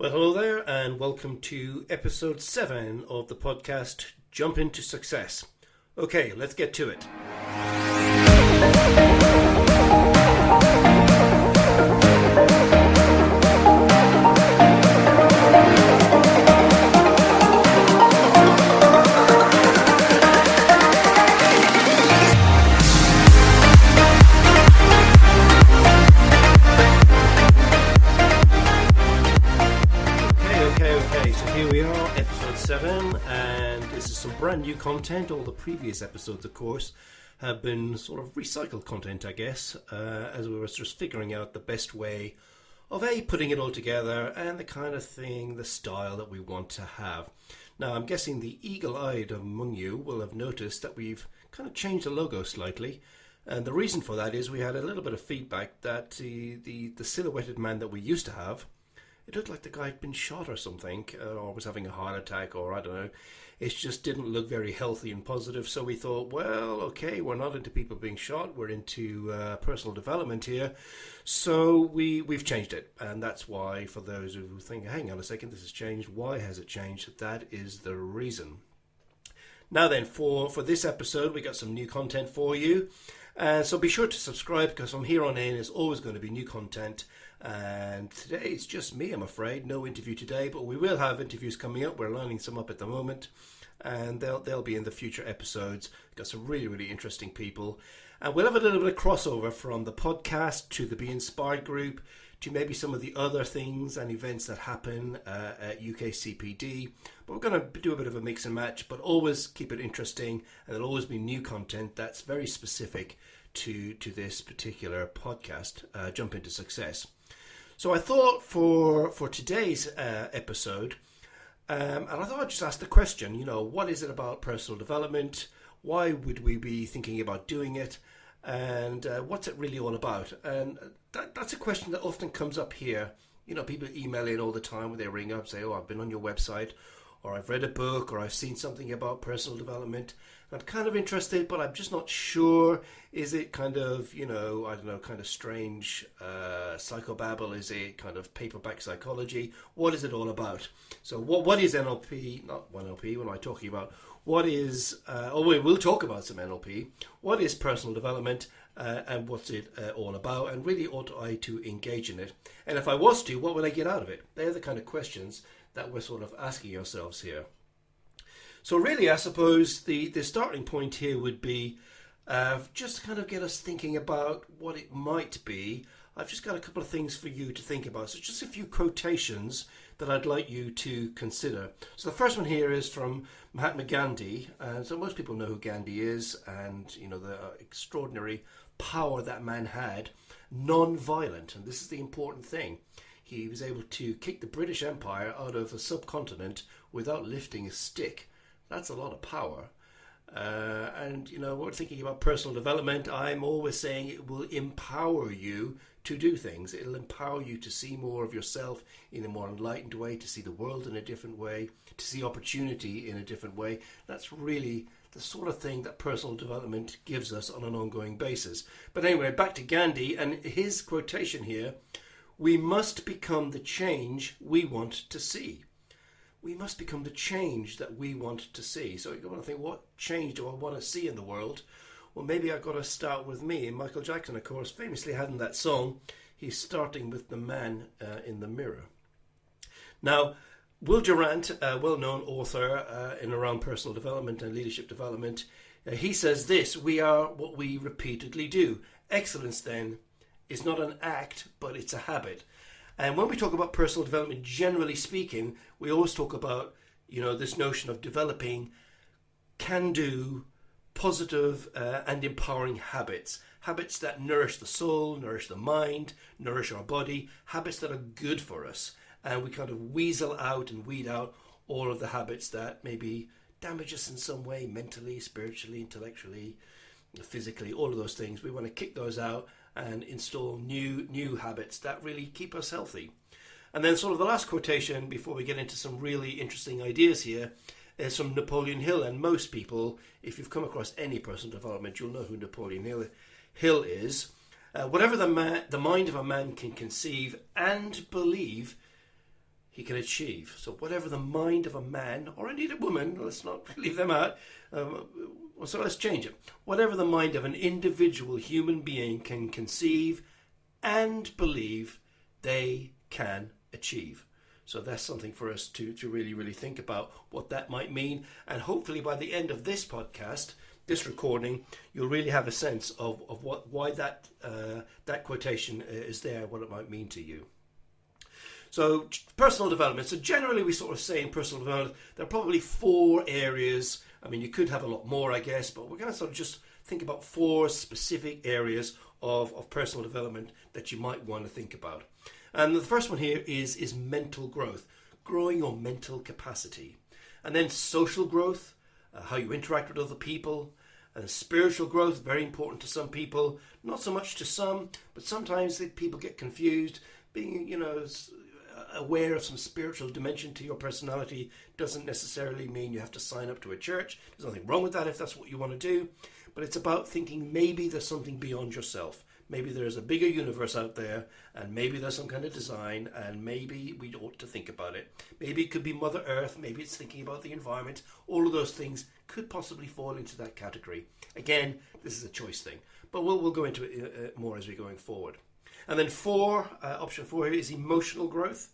Well, hello there, and welcome to episode 7 of the podcast Jump Into Success. Okay, let's get to it. Okay, so here we are, episode 7, and this is some brand new content. All the previous episodes, of course, have been sort of recycled content, I guess, as we were just figuring out the best way of putting it all together and the kind of thing, the style that we want to have. Now, I'm guessing the eagle-eyed among you will have noticed that we've kind of changed the logo slightly, and the reason for that is we had a little bit of feedback that the silhouetted man that we used to have, it looked like the guy had been shot or something, or was having a heart attack, or I don't know. It just didn't look very healthy and positive. So we thought, well, okay, we're not into people being shot. We're into personal development here. So we've changed it. And that's why, for those who think, hang on a second, this has changed. Why has it changed? That is the reason. Now then, for this episode, we got some new content for you. So be sure to subscribe, because from here on in, there's always going to be new content. And today it's just me, I'm afraid. No interview today, but we will have interviews coming up. We're lining some up at the moment, and they'll be in the future episodes. We've got some really, really interesting people. And we'll have a little bit of crossover from the podcast to the Be Inspired group to maybe some of the other things and events that happen at UKCPD. But we're going to do a bit of a mix and match, but always keep it interesting, and there'll always be new content that's very specific to this particular podcast, Jump Into Success. So I thought for today's episode, and I thought I'd just ask the question, what is it about personal development? Why would we be thinking about doing it? And what's it really all about? And that's a question that often comes up here. People email in all the time when they ring up, say, I've been on your website, or I've read a book, or I've seen something about personal development. I'm kind of interested, but I'm just not sure. Is it kind of, kind of strange psychobabble? Is it kind of paperback psychology? What is it all about? So what is NLP? Not NLP, what am I talking about? What is, we'll talk about some NLP. What is personal development, and what's it all about? And really, ought I to engage in it? And if I was to, what would I get out of it? They're the kind of questions that we're sort of asking ourselves here. So really, I suppose the starting point here would be just to kind of get us thinking about what it might be. I've just got a couple of things for you to think about. So just a few quotations that I'd like you to consider. So the first one here is from Mahatma Gandhi. So most people know who Gandhi is, and the extraordinary power that man had, non-violent. And this is the important thing. He was able to kick the British Empire out of a subcontinent without lifting a stick. That's a lot of power. And we're thinking about personal development. I'm always saying it will empower you to do things. It'll empower you to see more of yourself in a more enlightened way, to see the world in a different way, to see opportunity in a different way. That's really the sort of thing that personal development gives us on an ongoing basis. But anyway, back to Gandhi and his quotation here. We must become the change we want to see. We must become the change that we want to see. So you want to think, what change do I want to see in the world? Well, maybe I've got to start with me. And Michael Jackson, of course, famously had in that song, he's starting with the man in the mirror. Now, Will Durant, a well-known author in around personal development and leadership development, he says this: we are what we repeatedly do. Excellence, then, is not an act, but it's a habit. And when we talk about personal development, generally speaking, we always talk about, this notion of developing can-do, positive and empowering habits. Habits that nourish the soul, nourish the mind, nourish our body. Habits that are good for us. And we kind of weasel out and weed out all of the habits that maybe damage us in some way, mentally, spiritually, intellectually, physically, all of those things. We want to kick those out and install new habits that really keep us healthy. And then sort of the last quotation before we get into some really interesting ideas here is from Napoleon Hill. And most people, if you've come across any personal development, you'll know who Napoleon Hill is. Whatever the mind of a man can conceive and believe, he can achieve. So whatever the mind of a man, or indeed a woman, let's not leave them out, so let's change it. Whatever the mind of an individual human being can conceive and believe, they can achieve. So that's something for us to really, really think about what that might mean. And hopefully by the end of this podcast, this recording, you'll really have a sense of why that quotation is there, what it might mean to you. So personal development. So generally we sort of say in personal development, there are probably 4 areas. I mean, you could have a lot more, I guess, but we're going to sort of just think about 4 specific areas of personal development that you might want to think about. And the first one here is mental growth, growing your mental capacity. And then social growth, how you interact with other people. And spiritual growth, very important to some people, not so much to some, but sometimes people get confused. Being, aware of some spiritual dimension to your personality doesn't necessarily mean you have to sign up to a church. There's nothing wrong with that if that's what you want to do. But it's about thinking maybe there's something beyond yourself. Maybe there's a bigger universe out there, and maybe there's some kind of design, and maybe we ought to think about it. Maybe it could be Mother Earth, maybe it's thinking about the environment. All of those things could possibly fall into that category. Again, this is a choice thing, but we'll go into it more as we're going forward. And then option 4 here is emotional growth.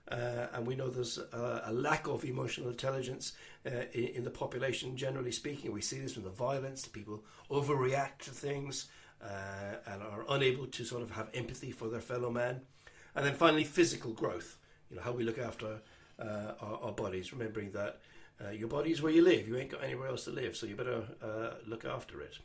And we know there's a lack of emotional intelligence in the population, generally speaking. We see this from the violence, people overreact to things and are unable to sort of have empathy for their fellow man. And then finally, physical growth, how we look after our bodies, remembering that your body is where you live. You ain't got anywhere else to live, so you better look after it.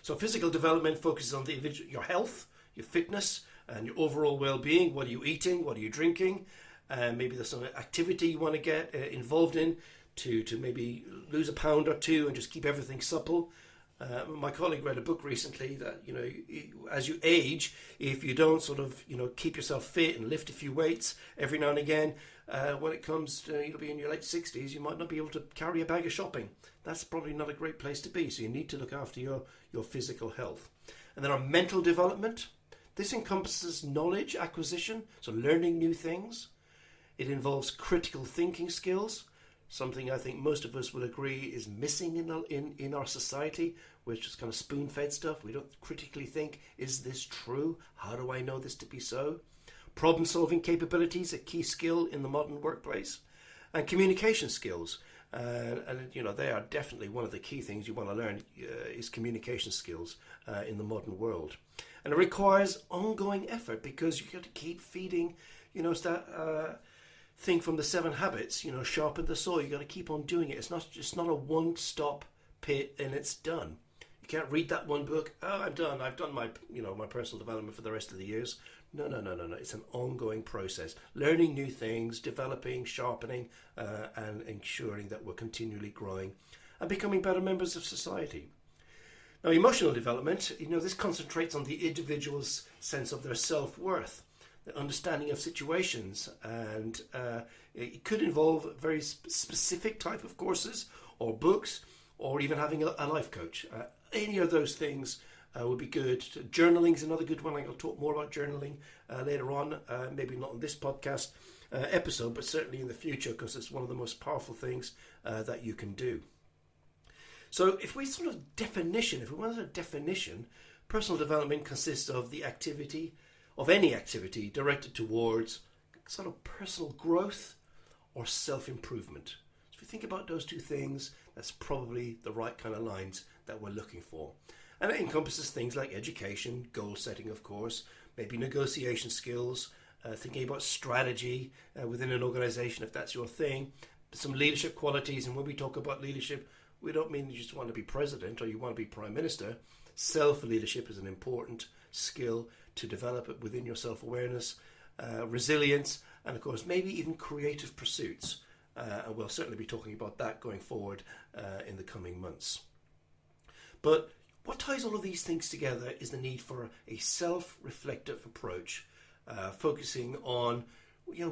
So physical development focuses on the individual, your health, your fitness, and your overall well-being. What are you eating? What are you drinking? Maybe there's some activity you want to get involved in to maybe lose a pound or 2 and just keep everything supple. My colleague read a book recently that, as you age, if you don't sort of, keep yourself fit and lift a few weights every now and again, when it comes to, you'll be in your late 60s, you might not be able to carry a bag of shopping. That's probably not a great place to be. So you need to look after your physical health. And then our mental development. This encompasses knowledge acquisition, so learning new things. It involves critical thinking skills, something I think most of us will agree is missing in our society. We're just kind of spoon-fed stuff. We don't critically think, is this true? How do I know this to be so? Problem-solving capabilities, a key skill in the modern workplace. And communication skills. And they are definitely one of the key things you want to learn is communication skills in the modern world. And it requires ongoing effort because you've got to keep feeding, it's that thing from the 7 habits, sharpen the saw. You've got to keep on doing it. It's not a one-stop pit and it's done. You can't read that one book. Oh, I'm done. I've done my, my personal development for the rest of the years. No. It's an ongoing process. Learning new things, developing, sharpening, and ensuring that we're continually growing and becoming better members of society. Now, emotional development, this concentrates on the individual's sense of their self-worth, the understanding of situations, and it could involve very specific type of courses or books, or even having a life coach. Any of those things would be good. Journaling is another good one. I'll talk more about journaling later on, maybe not on this podcast episode, but certainly in the future, because it's one of the most powerful things that you can do. So if we want a definition, personal development consists of the activity, of any activity directed towards sort of personal growth or self-improvement. So if you think about those 2 things, that's probably the right kind of lines that we're looking for. And it encompasses things like education, goal setting, of course, maybe negotiation skills, thinking about strategy within an organization, if that's your thing, some leadership qualities. And when we talk about leadership, we don't mean you just want to be president or you want to be prime minister. Self-leadership is an important skill to develop it within your self-awareness, resilience, and of course, maybe even creative pursuits. And we'll certainly be talking about that going forward in the coming months. But what ties all of these things together is the need for a self-reflective approach, focusing on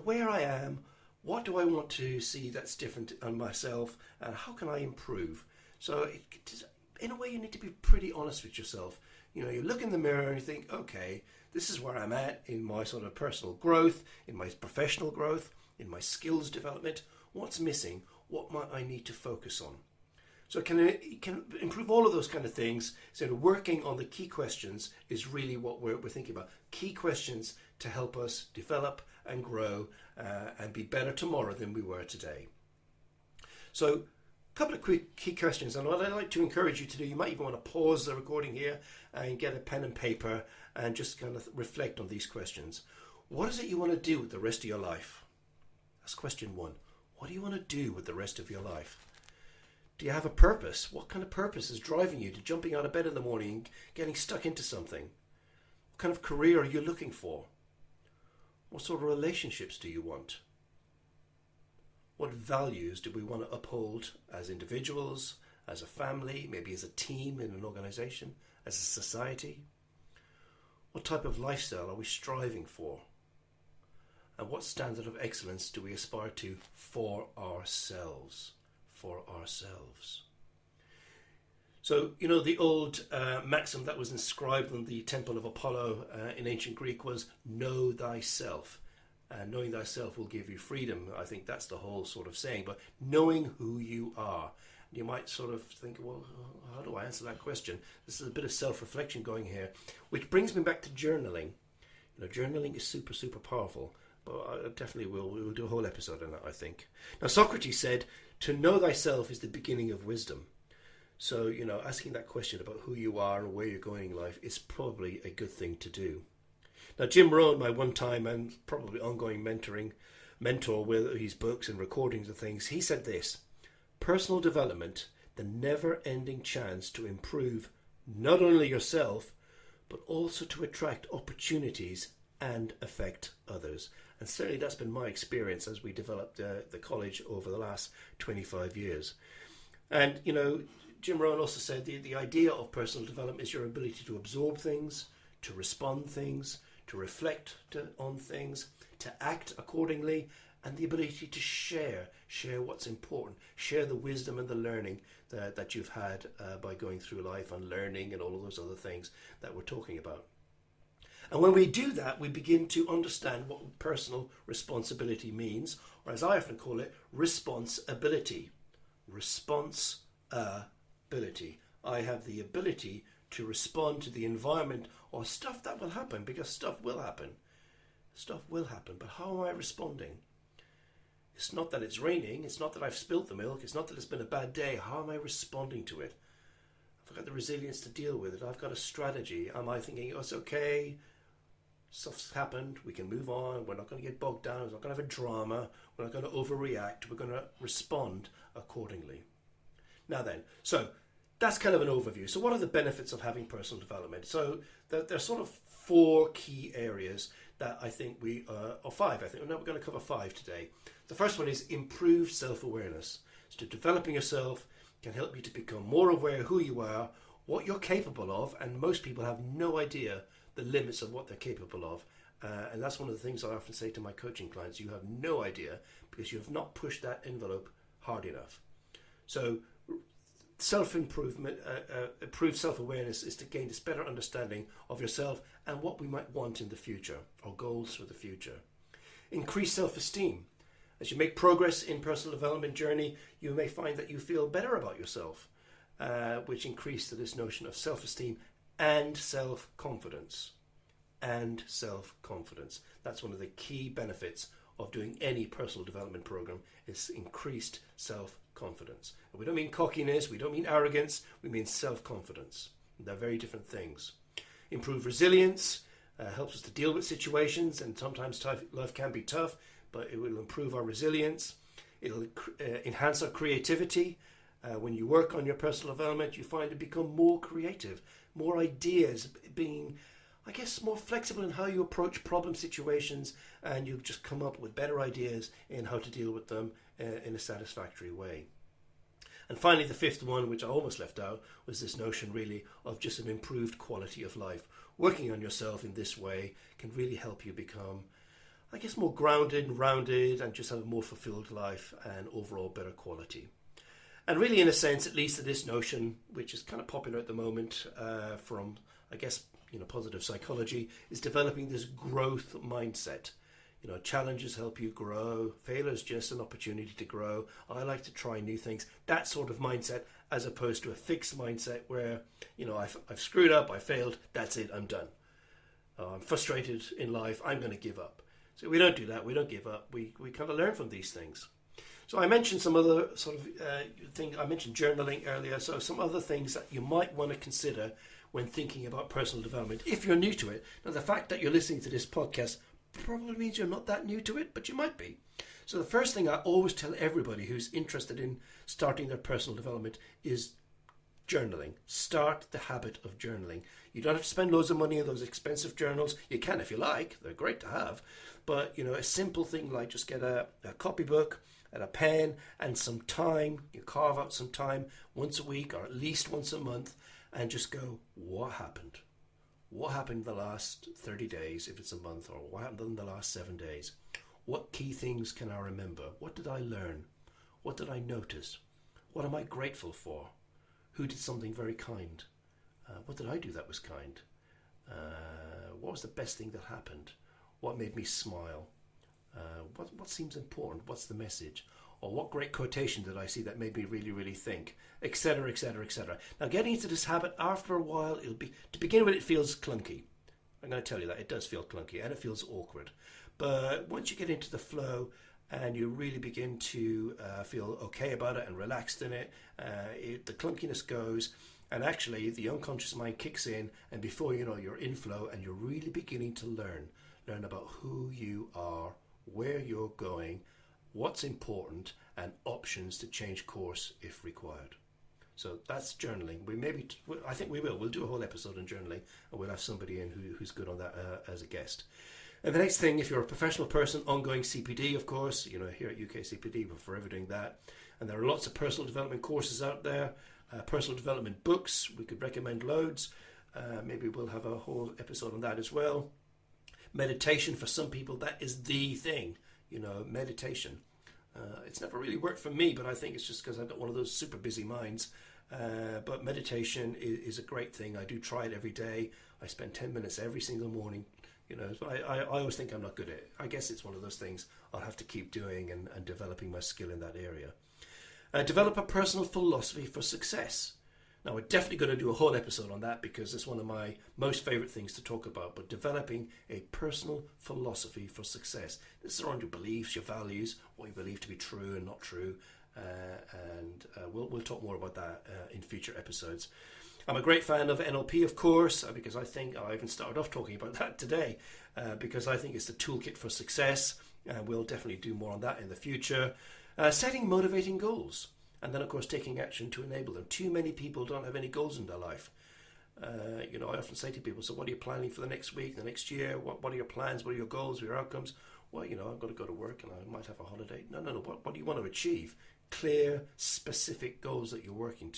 where I am, what do I want to see that's different on myself, and how can I improve? So in a way, you need to be pretty honest with yourself. You look in the mirror and you think, okay, this is where I'm at in my sort of personal growth, in my professional growth, in my skills development? What's missing? What might I need to focus on? So can improve all of those kind of things. So working on the key questions is really what we're thinking about. Key questions to help us develop and grow and be better tomorrow than we were today. So a couple of quick key questions, and what I'd like to encourage you to do, you might even want to pause the recording here and get a pen and paper and just kind of reflect on these questions. What is it you want to do with the rest of your life? That's question one. What do you want to do with the rest of your life? Do you have a purpose? What kind of purpose is driving you to jumping out of bed in the morning and getting stuck into something? What kind of career are you looking for? What sort of relationships do you want? What values do we want to uphold as individuals, as a family, maybe as a team in an organization, as a society? What type of lifestyle are we striving for? And what standard of excellence do we aspire to for ourselves? For ourselves. So, you know, the old maxim that was inscribed on the Temple of Apollo in ancient Greek was, know thyself. And knowing thyself will give you freedom. I think that's the whole sort of saying. But knowing who you are. You might sort of think, well, how do I answer that question? This is a bit of self-reflection going here. Which brings me back to journaling. You know, journaling is super, super powerful. But I definitely we'll do a whole episode on that, I think. Now, Socrates said, to know thyself is the beginning of wisdom. So, you know, asking that question about who you are and where you're going in life is probably a good thing to do. Now, Jim Rohn, my one-time and probably ongoing mentor with his books and recordings of things, he said this: personal development, the never-ending chance to improve not only yourself, but also to attract opportunities and affect others. And certainly that's been my experience as we developed the college over the last 25 years. And, you know, Jim Rohn also said the idea of personal development is your ability to absorb things, to respond things, to reflect on things, to act accordingly, and the ability to share what's important, share the wisdom and the learning that you've had by going through life and learning and all of those other things that we're talking about. And when we do that, we begin to understand what personal responsibility means, or as I often call it, responsibility. Responsibility. I have the ability to respond to the environment or stuff that will happen, because stuff will happen. Stuff will happen, but how am I responding? It's not that it's raining, it's not that I've spilt the milk, it's not that it's been a bad day. How am I responding to it? I've got the resilience to deal with it. I've got a strategy. Am I thinking, oh, it's okay, stuff's happened, we can move on, we're not going to get bogged down, we're not going to have a drama, we're not going to overreact, we're going to respond accordingly. Now then, so that's kind of an overview. So what are the benefits of having personal development? So there's sort of 4 key areas that I think or 5, I think. Now we're going to cover 5 today. The first one is improved self-awareness. So developing yourself can help you to become more aware of who you are, what you're capable of, and most people have no idea the limits of what they're capable of. And that's one of the things I often say to my coaching clients. You have no idea because you have not pushed that envelope hard enough. So self-improvement, improved self-awareness is to gain this better understanding of yourself and what we might want in the future, or goals for the future. Increase self-esteem. As you make progress in personal development journey, you may find that you feel better about yourself, which increase to this notion of self-esteem and self-confidence. And self-confidence. That's one of the key benefits of doing any personal development program, is increased self-confidence. And we don't mean cockiness, we don't mean arrogance, we mean self-confidence. They're very different things. Improve resilience, helps us to deal with situations, and sometimes life can be tough, but it will improve our resilience. It'll enhance our creativity. When you work on your personal development, you find you become more creative, more ideas, being, I guess, more flexible in how you approach problem situations, and you just come up with better ideas in how to deal with them in a satisfactory way. And finally, the 5th one, which I almost left out, was this notion really of just an improved quality of life. Working on yourself in this way can really help you become, I guess, more grounded and rounded, and just have a more fulfilled life and overall better quality. And really, in a sense, it leads to this notion, which is kind of popular at the moment from, I guess, positive psychology, is developing this growth mindset. Challenges help you grow. Failure is just an opportunity to grow. I like to try new things. That sort of mindset, as opposed to a fixed mindset where, I've screwed up, I failed, that's it, I'm done. I'm frustrated in life, I'm going to give up. So we don't do that, we don't give up. We kind of learn from these things. So I mentioned some other sort of thing. I mentioned journaling earlier. So some other things that you might want to consider when thinking about personal development, if you're new to it. Now, the fact that you're listening to this podcast probably means you're not that new to it, but you might be. So the first thing I always tell everybody who's interested in starting their personal development is journaling. Start the habit of journaling. You don't have to spend loads of money on those expensive journals. You can if you like. They're great to have. But, a simple thing like just get a copybook and a pen and some time. You carve out some time once a week or at least once a month and just go, what happened? What happened in the last 30 days, if it's a month, or what happened in the last 7 days? What key things can I remember? What did I learn? What did I notice? What am I grateful for? Who did something very kind? What did I do that was kind? What was the best thing that happened? What made me smile? What seems important? What's the message? Or what great quotation did I see that made me really, really think? Etc., etc., etc. Now, getting into this habit, after a while, to begin with, it feels clunky. I'm going to tell you that. It does feel clunky and it feels awkward. But once you get into the flow and you really begin to feel okay about it and relaxed in it, the clunkiness goes, and actually the unconscious mind kicks in, and before you know, you're in flow and you're really beginning to learn about who you are, where you're going, what's important, and options to change course if required. So that's journaling. I think we will. We'll do a whole episode on journaling, and we'll have somebody in who's good on that as a guest. And the next thing, if you're a professional person, ongoing CPD, of course, here at UKCPD, we're forever doing that. And there are lots of personal development courses out there, personal development books. We could recommend loads. Maybe we'll have a whole episode on that as well. Meditation, for some people, that is the thing, meditation. It's never really worked for me, but I think it's just because I've got one of those super busy minds. But meditation is a great thing. I do try it every day. I spend 10 minutes every single morning. But I always think I'm not good at it. I guess it's one of those things I'll have to keep doing and developing my skill in that area. Develop a personal philosophy for success. Now, we're definitely going to do a whole episode on that because it's one of my most favourite things to talk about, but developing a personal philosophy for success. This is around your beliefs, your values, what you believe to be true and not true, and we'll talk more about that in future episodes. I'm a great fan of NLP, of course, because I think I even started off talking about that today, because I think it's the toolkit for success, and we'll definitely do more on that in the future. Setting motivating goals. And then, of course, taking action to enable them. Too many people don't have any goals in their life. I often say to people, so what are you planning for the next week, the next year? What are your plans? What are your goals, your outcomes? Well, I've got to go to work and I might have a holiday. No. What do you want to achieve? Clear, specific goals that you're working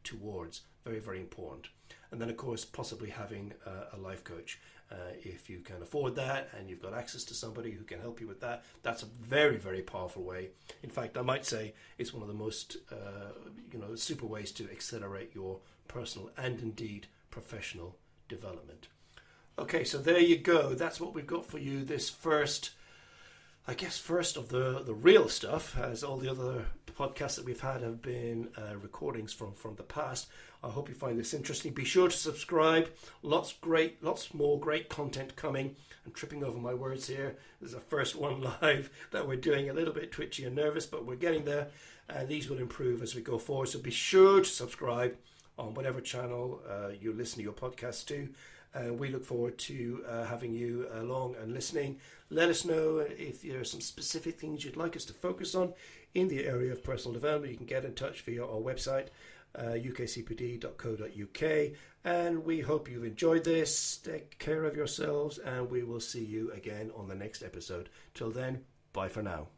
towards. Very, very important. And then, of course, possibly having a life coach. If you can afford that and you've got access to somebody who can help you with that, that's a very, very powerful way. In fact, I might say it's one of the most, super ways to accelerate your personal and indeed professional development. Okay, so there you go. That's what we've got for you this first of the real stuff, as all the other podcasts that we've had have been recordings from the past. I hope you find this interesting. Be sure to subscribe. Lots more great content coming. I'm tripping over my words here. This is the first one live that we're doing, a little bit twitchy and nervous, but we're getting there. And these will improve as we go forward. So be sure to subscribe on whatever channel you listen to your podcast to. We look forward to having you along and listening. Let us know if there are some specific things you'd like us to focus on in the area of personal development. You can get in touch via our website, ukcpd.co.uk. And we hope you've enjoyed this. Take care of yourselves, and we will see you again on the next episode. Till then, bye for now.